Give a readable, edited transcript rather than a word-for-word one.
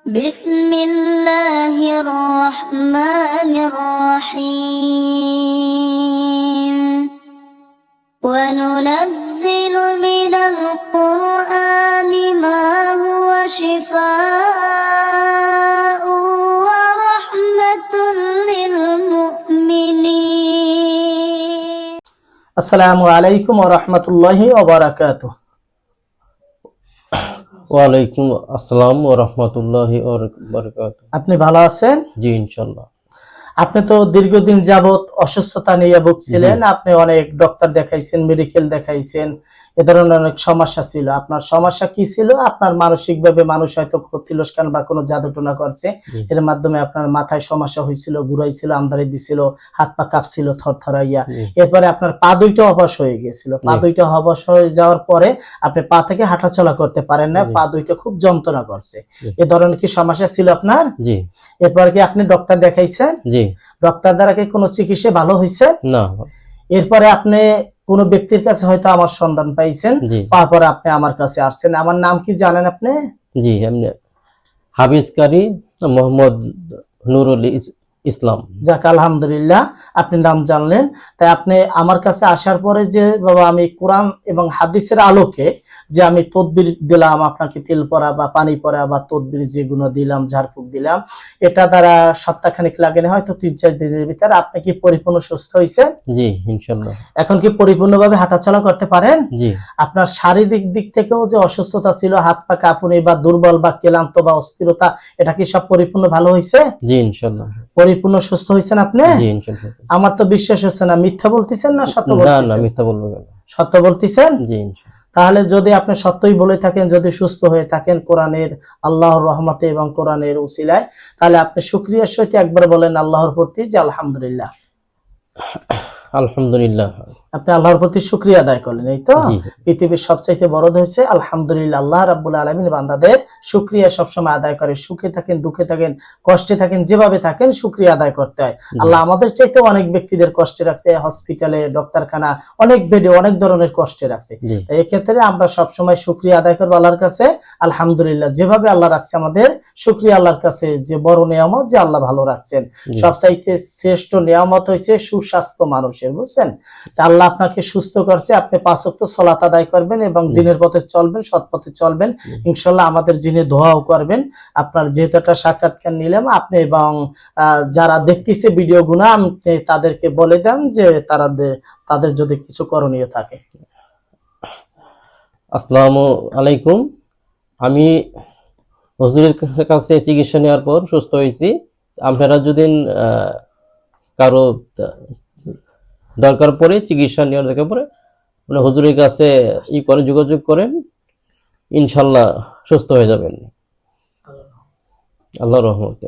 بسم الله الرحمن الرحيم وننزل من القرآن ما هو شفاء ورحمة للمؤمنين আসসালামু আলাইকুম ওয়া রাহমাতুল্লাহি ওয়া বারাকাতুহু। ওয়ালাইকুম আসসালাম ওয়া রাহমাতুল্লাহি ওয়া বারাকাতুহু। আপনি ভালো আছেন? জি ইনশাআল্লাহ। আপনি তো দীর্ঘদিন যাবত অসুস্থতা নিয়ে ভুগছিলেন। আপনি অনেক ডক্টর দেখাইছেন, মেডিকেল দেখাইছেন, এ ধরনের অনেক সমস্যা ছিল। আপনার সমস্যা কি ছিল? আপনার মানসিকভাবে মানুষ হয়তো তিরস্কার বা কোনো জাদুটোনা করছে, এর মাধ্যমে আপনার মাথায় সমস্যা হয়েছিল, ঘুরাইছিল, আমদানি দিছিল, হাত পা কাঁপছিল থরথরাইয়া। এরপরে আপনার পা দুইটা অবশ হয়ে গেছিল। পা দুইটা অবশ হয়ে যাওয়ার পরে আপনি পা থেকে হাঁটাচলা করতে পারেন না, পা দুইটা খুব যন্ত্রণা করছে। এ ধরনের কি সমস্যা ছিল আপনার? জি। এরপর কি আপনি ডক্টর দেখাইছেন? জি। ডক্টর দ্বারা কি কোনো চিকিৎসা ভালো হয়েছে? না। এরপরে আপনি কোনো ব্যক্তির কাছে হয়তো আমার সন্ধান পাইছেন, তারপরে আপনি আমার কাছে আসছেন। আমার নাম কি জানেন আপনি? জি, এমনি হাফিজ কারি মোহাম্মদ নুরুল ইসলাম। যাক আলহামদুলিল্লাহ, আপনি নাম জানলেন। তাই আপনি আমার কাছে আসার পরে যে বাবা আমি কোরআন এবং হাদিসের আলোকে যে আমি তদবির দিলাম আপনাকে, তেল পরা বা পানি পরা বা তদবির যেগুলো দিলাম, ঝাড়ফুঁক দিলাম, এটা দ্বারা সপ্তাহখানিক লাগেনি, হয়তো 3-4 দিনের ভিতরে আপনি কি পরিপূর্ণ সুস্থ হয়েছেন? জি ইনশাআল্লাহ। এখন কি পরিপূর্ণভাবে হাঁটাচলা করতে পারেন? জি। আপনার শারীরিক দিক থেকেও যে অসুস্থতা ছিল, হাত পা কাঁপুনি বা দুর্বল বা ক্লান্ত বা অস্থিরতা, এটা কি সব পরিপূর্ণ ভালো হয়েছে? জি ইনশাআল্লাহ। পরিপূর্ণ সুস্থ হয়েছেন আপনি? জি ইনশাআল্লাহ। আমার তো বিশ্বাস হচ্ছে না, মিথ্যা বলতেছেন না সত্য বলতেছেন? না না, মিথ্যা বলবো কেন? সত্য বলতেছেন? জি ইনশাআল্লাহ। তাহলে যদি আপনি সত্যই বলে থাকেন, যদি সুস্থ হয়ে থাকেন কোরআনের আল্লাহর রহমতে এবং কোরআনের উসিলায়, তাহলে আপনি শুকরিয়ার সহিত একবার বলেন আল্লাহর প্রতি যে আলহামদুলিল্লাহ। আলহামদুলিল্লাহ। আপনি আল্লাহর প্রতি শুকরিয়া আদায় করলেন, এই তো? পৃথিবীর সবচাইতে বড় হচ্ছে আলহামদুলিল্লাহ। আল্লাহ রাব্বুল আলামিন বান্দাদের শুকরিয়া সবসময় আদায় করে। সুখে থাকেন, দুঃখে থাকেন, কষ্টে থাকেন, যেভাবে থাকেন শুকরিয়া আদায় করতে হয়। আল্লাহ আমাদের চাইতে অনেক ব্যক্তিদের কষ্টে রাখছে, হসপিটালে, ডক্টরখানা, অনেক বেডে অনেক ধরনের কষ্টে রাখছে। তাই এক্ষেত্রে আমরা সবসময় শুকরিয়া আদায় করবো আল্লাহর কাছে আলহামদুলিল্লাহ। যেভাবে আল্লাহ রাখছে আমাদের, শুকরিয়া আল্লাহর কাছে যে বড় নিয়ামত যে আল্লাহ ভালো রাখছেন। সবচাইতে শ্রেষ্ঠ নিয়ামত হয়েছে সুস্বাস্থ্য মানুষের, বুঝছেন? আল্লাহ আপনাকে সুস্থ করছে, আপনি 5 ওয়াক্ত সালাত আদায় করবেন এবং দিনের পথে চলবেন, সৎ পথে চলবেন, ইনশাআল্লাহ আমাদের জিনে দোয়াও করবেন। আপনার যেহেতু একটা সাক্ষাৎকার নিলাম, আপনি এবং যারা দেখতেছে ভিডিও গুলো, আপনি তাদেরকে বলে দেন যে তাদের যদি কিছু করণীয় থাকে। আসসালামু আলাইকুম। আমি হুজুরের কাছে চিকিৎসা নেওয়ার পর সুস্থ হয়েছি। আপনারা যদি কারো দরকার পড়ে, চিকিৎসা নেওয়ার দরকার পড়ে, মানে হুজুরের কাছে যোগাযোগ করেন, ইনশাল্লাহ সুস্থ হয়ে যাবেন আল্লাহর রহমতে।